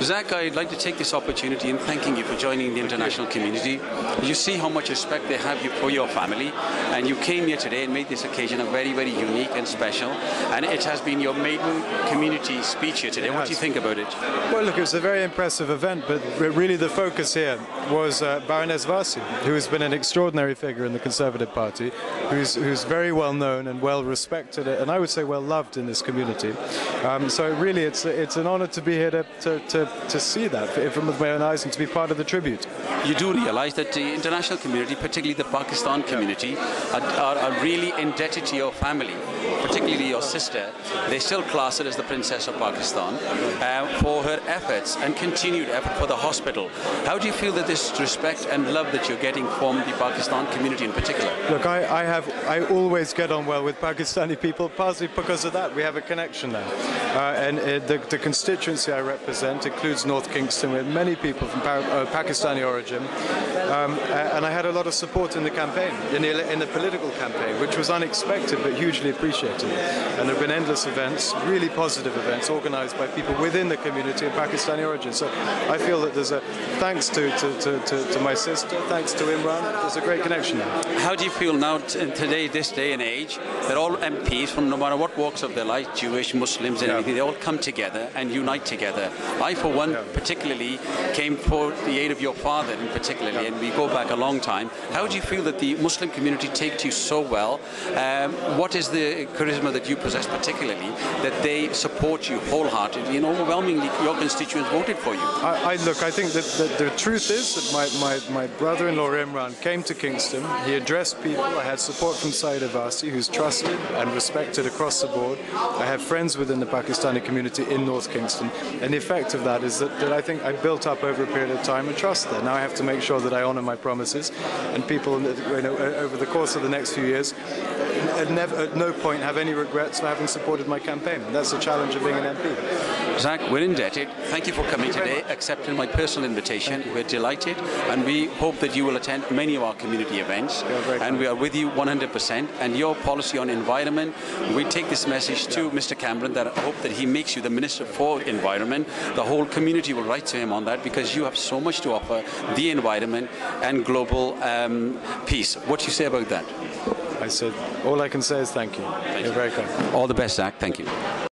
Zach, I'd like to take this opportunity in thanking you for joining the international community. You see how much respect they have for your family, and you came here today and made this occasion a very, very unique and special. And it has been your maiden community speech here today. What do you think about it? Well, look, it was a very impressive event, but really the focus here was Baroness Varsi, who has been an extraordinary figure in the Conservative Party, who's very well known and well respected, and I would say well loved in this community. So really, it's an honour to be here to see that from with my own eyes and to be part of the tribute. You do realise that the international community, particularly the Pakistan community, are really indebted to your family, particularly your sister. They still class her as the Princess of Pakistan for her efforts and continued effort for the hospital. How do you feel that this respect and love that you're getting from the Pakistan community in particular? Look, I always get on well with Pakistani people, partly because of that. We have a connection there. And the constituency I represent includes North Kingston, with many people from Pakistani origin. And I had a lot of support in the campaign, in the political campaign, which was unexpected but hugely appreciated. And there have been endless events, really positive events, organised by people within the community of Pakistani origin. So I feel that there's a thanks to my sister, thanks to Imran, there's a great connection there. How do you feel now, today, this day and age, that all MPs from no matter what walks of their life, Jewish, Muslims and everything, they all come together and unite together? I, for one, particularly came for the aid of your father in particularly, and we go back a long time. How do you feel that the Muslim community take to you so well? What is the charisma that you possess particularly, that they support you wholeheartedly, and overwhelmingly your constituents voted for you? I think that the truth is that my brother-in-law Imran came to Kingston, he addressed people, I had support from Saeeda Varsi, who's trusted and respected across the board. I have friends within the Pakistani community in North Kingston, and the effect of that is that I think I built up over a period of time and trust there. Now I have to make sure that I honour my promises, and people over the course of the next few years at no point have any regrets for having supported my campaign. And that's the challenge of being an MP. Zach, we're indebted. Thank you for coming today, accepting my personal invitation. We're delighted, and we hope that you will attend many of our community events, and we are with you 100%. And your policy on environment, we take this message to Mr. Cameron, that I hope that he makes you the Minister for Environment. The whole community will write to him on that, because you have so much to offer the environment and global peace. What do you say about that? I said, all I can say is thank you. You're very kind. All the best, Zach. Thank you.